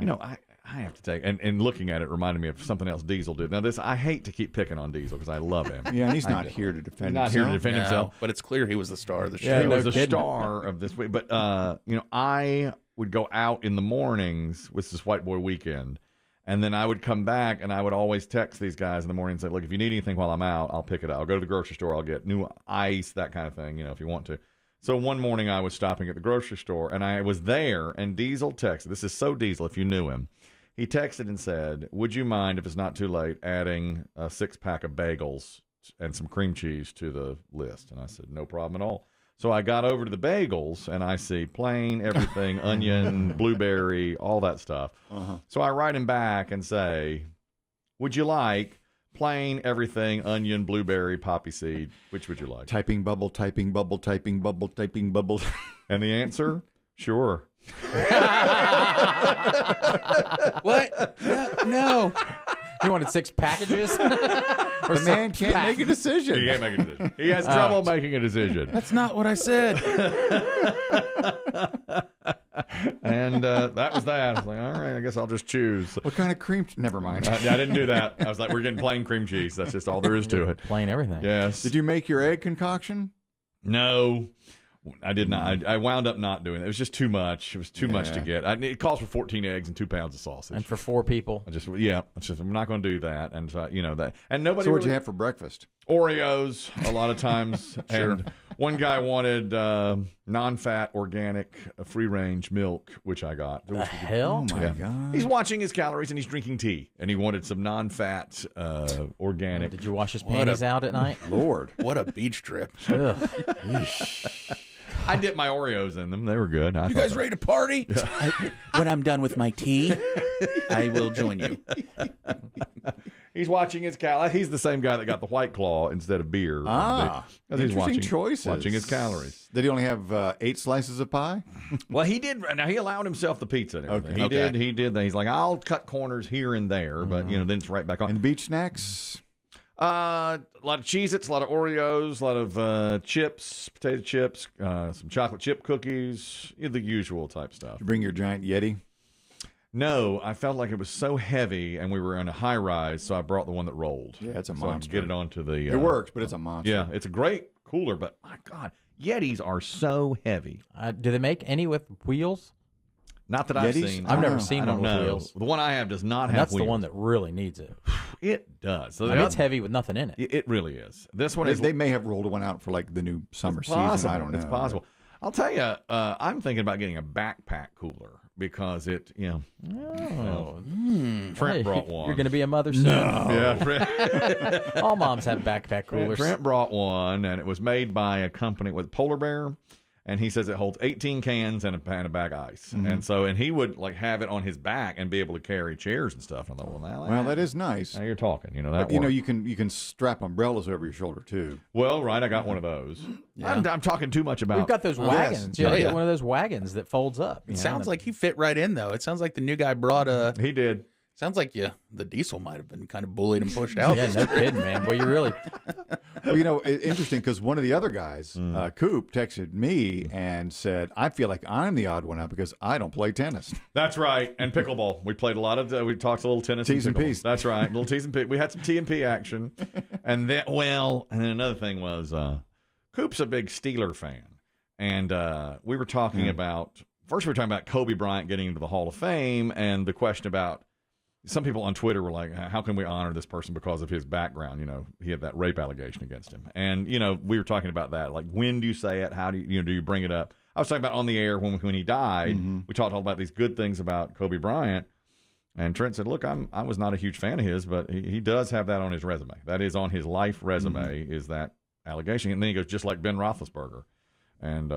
You know, I have to take, and looking at it reminded me of something else Diesel did. Now, I hate to keep picking on Diesel because I love him. Yeah, and he's not here to defend himself. Not here to defend himself. But it's clear he was the star of the show. Yeah, he was the star of this week. But, you know, I would go out in the mornings with this White Boy Weekend, and then I would come back, and I would always text these guys in the morning and say, look, if you need anything while I'm out, I'll pick it up. I'll go to the grocery store. I'll get new ice, that kind of thing, you know, if you want to. So one morning I was stopping at the grocery store, and I was there, and Diesel texted. This is so Diesel if you knew him. He texted and said, would you mind, if it's not too late, adding a 6-pack of bagels and some cream cheese to the list? And I said, no problem at all. So I got over to the bagels, and I see plain, everything, onion, blueberry, all that stuff. So I write him back and say, would you like plain, everything, onion, blueberry, poppy seed? Which would you like? Typing bubble, typing bubble, typing bubble, typing bubble. And the answer, sure. What? No. He wanted 6 packages? The man can't make a decision. He can't make a decision. He has trouble making a decision. That's not what I said. And that was that. I was like, all right, I guess I'll just choose. What kind of cream? Never mind. Yeah, I didn't do that. I was like, we're getting plain cream cheese. That's just all there is to it. Plain everything. Yes. Did you make your egg concoction? No, I did not. I wound up not doing it. It was just too much. It was too much to get. It calls for 14 eggs and 2 pounds of sausage. And for 4 people. I'm not going to do that. And you know that. And nobody. So what'd you have for breakfast? Oreos a lot of times. Sure. And one guy wanted non-fat, organic, free-range milk, which I got. The hell? Oh, my God. He's watching his calories and he's drinking tea. And he wanted some non-fat, organic. Did you wash his panties out at night? Lord. What a beach trip. Ugh. I dipped my Oreos in them. They were good. You guys ready to party? When I'm done with my tea, I will join you. He's watching his calories. He's the same guy that got the White Claw instead of beer. Interesting watching, choices. Watching his calories. Did he only have 8 slices of pie? Well, he did. Now, he allowed himself the pizza and everything. Okay. He did that. He's like, I'll cut corners here and there, but, you know, then it's right back on. And beach snacks? A lot of Cheez-Its, a lot of Oreos, a lot of chips, potato chips, some chocolate chip cookies, the usual type stuff. Did you bring your giant Yeti? No, I felt like it was so heavy, and we were in a high rise, so I brought the one that rolled. Yeah, it's a so I monster. could get it onto the. It works, but it's a monster. Yeah, it's a great cooler, but my God, Yetis are so heavy. Do they make any with wheels? Not that I've Yetis? seen. I've never I seen don't one with know. wheels. The one I have does not And have that's wheels. the one that really needs it. It does. So I mean, it's heavy with nothing in it. It really is. This one They may have rolled one out for like the new summer season. I don't know. It's possible. I'll tell you, I'm thinking about getting a backpack cooler because it, you know. Trent brought one. You're going to be a mother soon. Yeah, Trent, All moms have backpack coolers. Trent brought one, and it was made by a company with Polar Bear. And he says it holds 18 cans and a bag of ice. And so, and he would like have it on his back and be able to carry chairs and stuff. And I thought, well, that is nice. Now you're talking, you know, that But, you know, works. you can strap umbrellas over your shoulder too. Well, right, I got one of those. I'm talking too much about. We've got those wagons. yes. Yeah, one of those wagons that folds up. It sounds like he fit right in, though. It sounds like the new guy brought a. He did. Sounds like the diesel might have been kind of bullied and pushed out. Yeah, no kidding, man. Well, you really. Well, you know, interesting because one of the other guys, Coop, texted me and said, I feel like I'm the odd one out because I don't play tennis. That's right. And pickleball. We played a lot of, we talked a little tennis. T's and pickleball. P's. That's right. Little T's and P's. We had some T and P action. And then, and then another thing was, Coop's a big Steeler fan. And we were talking about, first we were talking about Kobe Bryant getting into the Hall of Fame and the question about, some people on Twitter were like, how can we honor this person because of his background? You know, he had that rape allegation against him. And, you know, we were talking about that. Like, when do you say it? How do you, do you bring it up? I was talking about on the air when he died. We talked all about these good things about Kobe Bryant. And Trent said, look, I was not a huge fan of his, but he does have that on his resume. That is on his life resume is that allegation. And then he goes, just like Ben Roethlisberger. And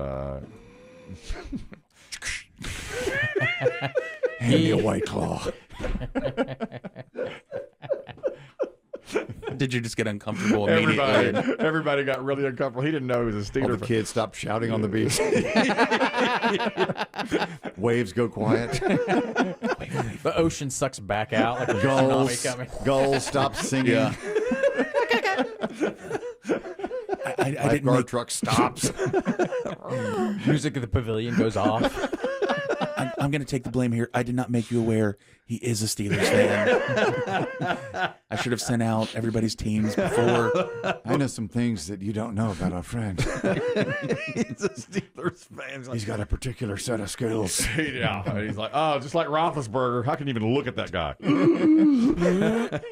Hand me a White Claw. Did you just get uncomfortable immediately? Everybody got really uncomfortable. He didn't know he was a Steeler All the fan. kids stopped shouting on the beach. Waves go quiet. The ocean sucks back out like a Gulls, tsunami coming. gulls stop singing. Yeah. I didn't Lifeguard truck stops. Music of the pavilion goes off. I'm going to take the blame here. I did not make you aware he is a Steelers fan. I should have sent out everybody's teams before. I know some things that you don't know about our friend. He's a Steelers fan. He's got a particular set of skills. Yeah, he's like, oh, just like Roethlisberger. How can you even look at that guy?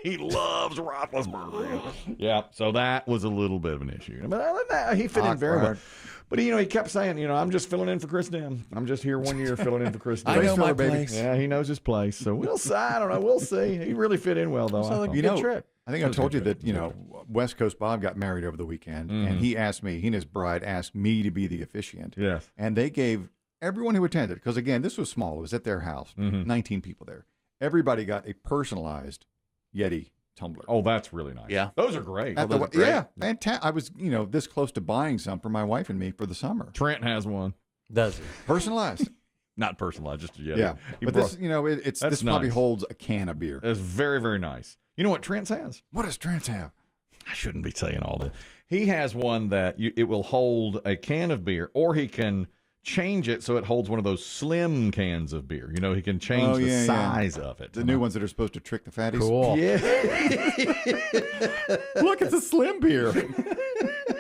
He loves Roethlisberger. Yeah, so that was a little bit of an issue. But other than that, he fit in very well. But, he kept saying, I'm just filling in for Chris Demm. I'm just here 1 year filling in for Chris Demm. I know my place. Yeah, he knows his place. So we'll see. I don't know. We'll see. He really fit in well, though. Sounds like a good trip. I think I told you that, West Coast Bob got married over the weekend, and he and his bride asked me to be the officiant. Yes. And they gave everyone who attended, because, again, this was small. It was at their house, 19 people there. Everybody got a personalized Yeti tumbler. Oh, that's really nice. Yeah. Those are great. Yeah, fantastic. I was, this close to buying some for my wife and me for the summer. Trent has one. Does he? Personalized. Not personalized, just a Yeti. Yeah. But this, this probably nice. holds a can of beer. It's very, very nice. You know what Trent's has? What does Trent have? I shouldn't be saying all this. He has one that it will hold a can of beer, or he can change it so it holds one of those slim cans of beer. He can change the size of it. The new ones that are supposed to trick the fatties. Cool. Yeah. Look, it's a slim beer.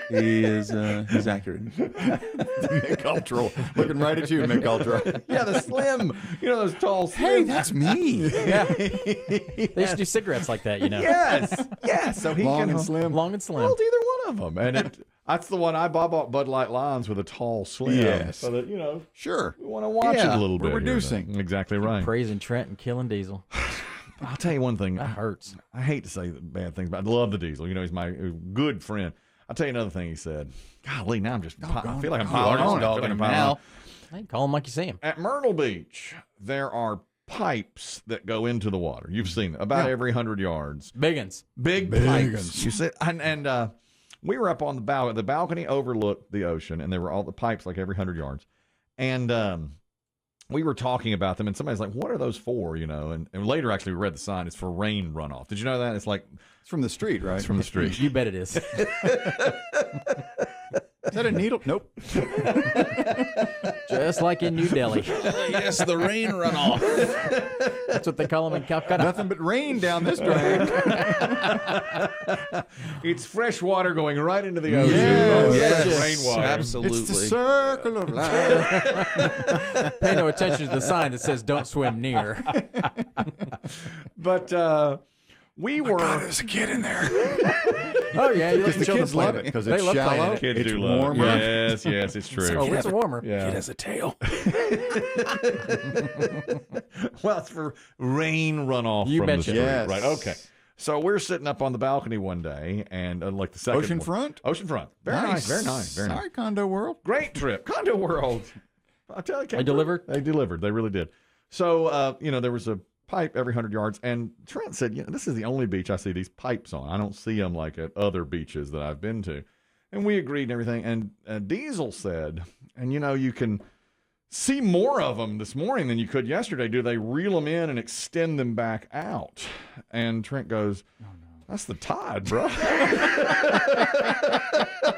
He is he's accurate. Mick Ultra. Looking right at you, Mick Ultra. Yeah, the slim. Those tall slim. Hey, that's me. Yeah. They should do cigarettes like that, Yes. Yes. So he Long can and slim. Long and slim. hold either one of them. And that's the one I bought Bud Light Lines with a tall slim. Yes. So that, Sure. we want to watch it a little bit. We're here, reducing. though. Exactly right. Praising Trent and killing Diesel. I'll tell you one thing. That hurts. I hate to say bad things, but I love the Diesel. He's my good friend. I'll tell you another thing he said. Golly, now I'm just, I feel like I'm piling on. I feel like I'm piling on. Hey, call him like you see him. At Myrtle Beach, there are pipes that go into the water. You've seen it about every 100 yards. Big uns. Big pipes. You see, and we were up on the balcony. The balcony overlooked the ocean, and there were all the pipes like every 100 yards. And we were talking about them, and somebody's like, "What are those for?" And later, actually, we read the sign. It's for rain runoff. Did you know that? It's from the street, right? It's from the street. You bet it is. Is that a needle? Nope. Just like in New Delhi. Yes, the rain runoff. That's what they call them in Calcutta. Nothing but rain down this drain. It's fresh water going right into the ocean. Yes. Rainwater. Absolutely. It's the circle of life. Pay no attention to the sign that says "Don't swim near." But we were. There's a kid in there. Oh yeah, Because the kids love it. Because it's shallow. Kids It's do love warmer. it. Yes, it's true. Oh, it's warmer. Yeah. It has a tail. Well, it's for rain runoff You from the betcha. street. Yes. Right, okay. So we're sitting up on the balcony one day, and like the second Oceanfront? Oceanfront. Very nice, very nice, very nice. Sorry, Condo World. Great trip. Condo World. I tell you, They delivered? They delivered. They really did. So, there was a pipe every 100 yards, and Trent said, this is the only beach I see these pipes on. I don't see them like at other beaches that I've been to. And we agreed and everything. And Diesel said, and you can see more of them this morning than you could yesterday. Do they reel them in and extend them back out? And Trent goes, oh, no. That's the tide, bro.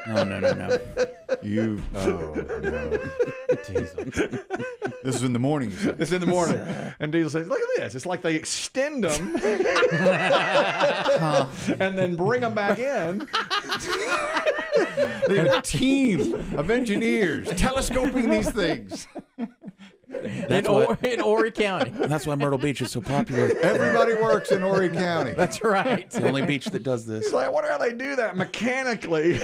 No. You. Oh, no. This is in the morning, you said. It's in the morning. And Diesel says, look at this. It's like they extend them and then bring them back in. They have a team of engineers telescoping these things. In Horry County. That's why Myrtle Beach is so popular. Everybody works in Horry County. That's right. It's the only beach that does this. He's like, I wonder how they do that mechanically.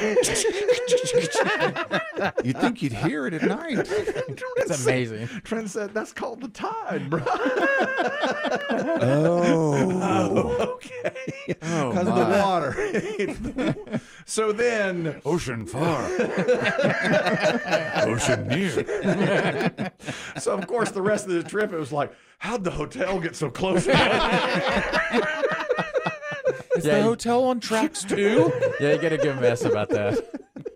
You'd think you'd hear it at night. It's amazing. Trent said, that's called the tide, bro. Oh. Okay. Because of the water. So then, Ocean far. Ocean near. so of course, the rest of the trip, it was like, how'd the hotel get so close? Is the hotel on tracks too? Yeah, you got a good mess about that.